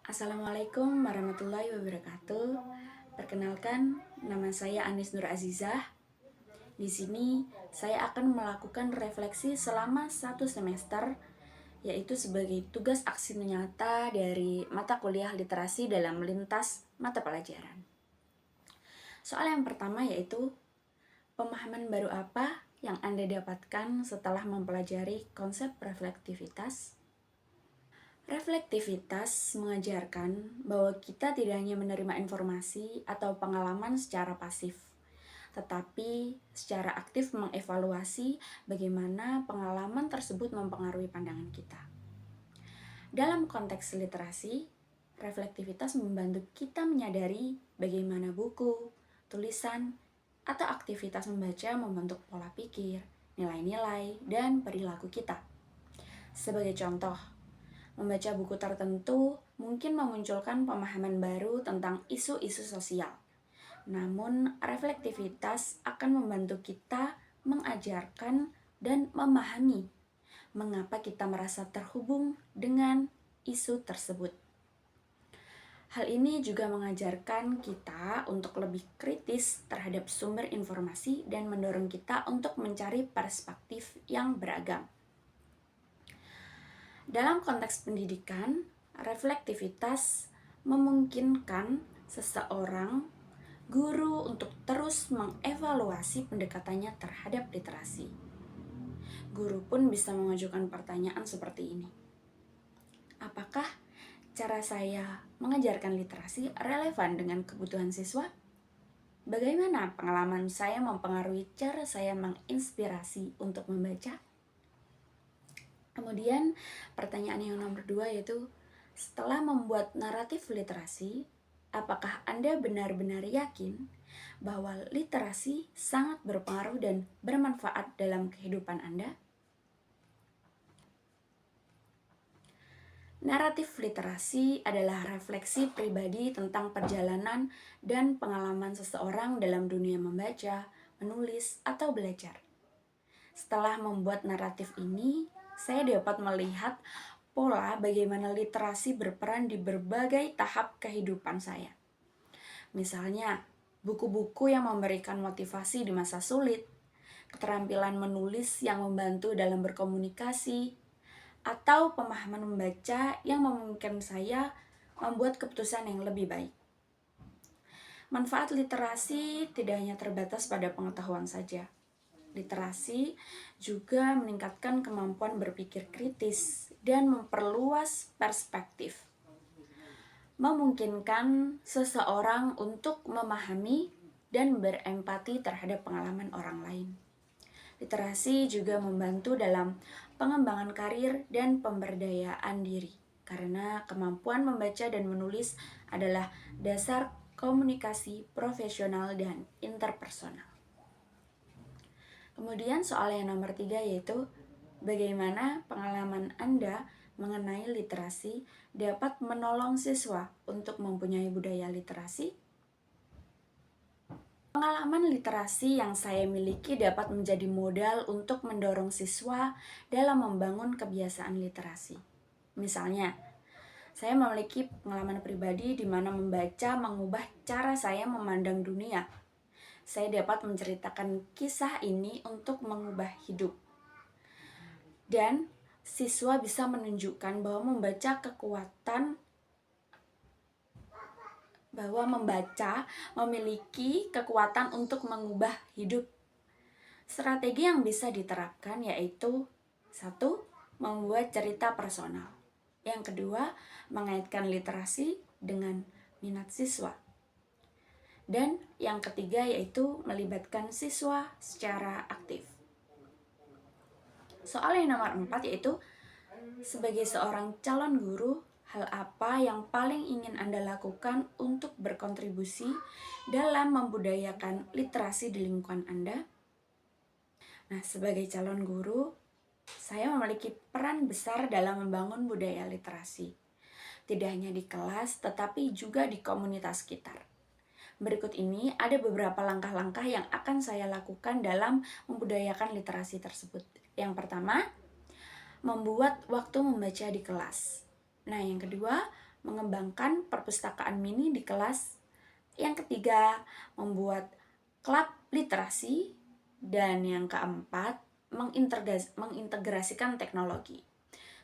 Assalamualaikum warahmatullahi wabarakatuh. Perkenalkan, nama saya Anis Nur Azizah. Di sini saya akan melakukan refleksi selama 1 semester, yaitu sebagai tugas aksi nyata dari mata kuliah literasi dalam lintas mata pelajaran. Soal yang pertama yaitu, pemahaman baru apa yang Anda dapatkan setelah mempelajari konsep reflektivitas? Reflektivitas mengajarkan bahwa kita tidak hanya menerima informasi atau pengalaman secara pasif, tetapi secara aktif mengevaluasi bagaimana pengalaman tersebut mempengaruhi pandangan kita. Dalam konteks literasi, reflektivitas membantu kita menyadari bagaimana buku, tulisan, atau aktivitas membaca membentuk pola pikir, nilai-nilai, dan perilaku kita. Sebagai contoh, membaca buku tertentu mungkin memunculkan pemahaman baru tentang isu-isu sosial. Namun, reflektivitas akan membantu kita mengajarkan dan memahami mengapa kita merasa terhubung dengan isu tersebut. Hal ini juga mengajarkan kita untuk lebih kritis terhadap sumber informasi dan mendorong kita untuk mencari perspektif yang beragam. Dalam konteks pendidikan, reflektivitas memungkinkan seseorang guru untuk terus mengevaluasi pendekatannya terhadap literasi. Guru pun bisa mengajukan pertanyaan seperti ini. Apakah cara saya mengajarkan literasi relevan dengan kebutuhan siswa? Bagaimana pengalaman saya mempengaruhi cara saya menginspirasi untuk membaca? Kemudian pertanyaan yang nomor 2 yaitu, setelah membuat naratif literasi, apakah Anda benar-benar yakin bahwa literasi sangat berpengaruh dan bermanfaat dalam kehidupan Anda? Naratif literasi adalah refleksi pribadi tentang perjalanan dan pengalaman seseorang dalam dunia membaca, menulis, atau belajar. Setelah membuat naratif ini, saya dapat melihat pola bagaimana literasi berperan di berbagai tahap kehidupan saya. Misalnya, buku-buku yang memberikan motivasi di masa sulit, keterampilan menulis yang membantu dalam berkomunikasi, atau pemahaman membaca yang memungkinkan saya membuat keputusan yang lebih baik. Manfaat literasi tidak hanya terbatas pada pengetahuan saja. Literasi juga meningkatkan kemampuan berpikir kritis dan memperluas perspektif, memungkinkan seseorang untuk memahami dan berempati terhadap pengalaman orang lain. Literasi juga membantu dalam pengembangan karir dan pemberdayaan diri, karena kemampuan membaca dan menulis adalah dasar komunikasi profesional dan interpersonal. Kemudian soal yang nomor 3 yaitu, bagaimana pengalaman Anda mengenai literasi dapat menolong siswa untuk mempunyai budaya literasi? Pengalaman literasi yang saya miliki dapat menjadi modal untuk mendorong siswa dalam membangun kebiasaan literasi. Misalnya, saya memiliki pengalaman pribadi di mana membaca mengubah cara saya memandang dunia. Saya dapat menceritakan kisah ini untuk mengubah hidup. Dan siswa bisa menunjukkan bahwa membaca memiliki kekuatan untuk mengubah hidup. Strategi yang bisa diterapkan yaitu 1. Membuat cerita personal. Yang kedua, mengaitkan literasi dengan minat siswa. Dan yang ketiga yaitu melibatkan siswa secara aktif. Soal yang nomor 4 yaitu, sebagai seorang calon guru, hal apa yang paling ingin Anda lakukan untuk berkontribusi dalam membudayakan literasi di lingkungan Anda? Nah, sebagai calon guru, saya memiliki peran besar dalam membangun budaya literasi. Tidak hanya di kelas, tetapi juga di komunitas sekitar. Berikut ini ada beberapa langkah-langkah yang akan saya lakukan dalam membudayakan literasi tersebut. Yang pertama, membuat waktu membaca di kelas. Nah, yang kedua, mengembangkan perpustakaan mini di kelas. Yang ketiga, membuat klub literasi. Dan yang keempat, mengintegrasikan teknologi.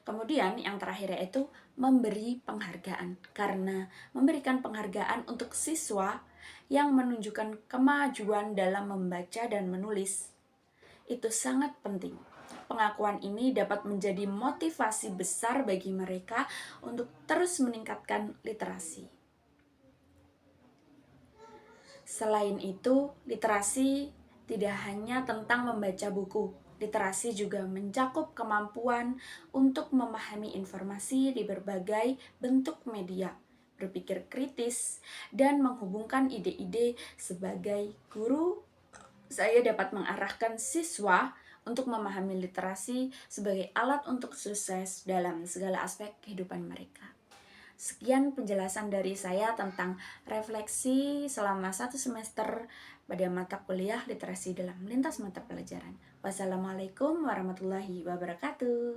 Kemudian yang terakhir yaitu memberi penghargaan, karena memberikan penghargaan untuk siswa yang menunjukkan kemajuan dalam membaca dan menulis itu sangat penting. Pengakuan ini dapat menjadi motivasi besar bagi mereka untuk terus meningkatkan literasi. Selain itu, literasi tidak hanya tentang membaca buku. Literasi juga mencakup kemampuan untuk memahami informasi di berbagai bentuk media, berpikir kritis, dan menghubungkan ide-ide. Sebagai guru, saya dapat mengarahkan siswa untuk memahami literasi sebagai alat untuk sukses dalam segala aspek kehidupan mereka. Sekian penjelasan dari saya tentang refleksi selama 1 semester pada mata kuliah literasi dalam lintas mata pelajaran. Wassalamualaikum warahmatullahi wabarakatuh.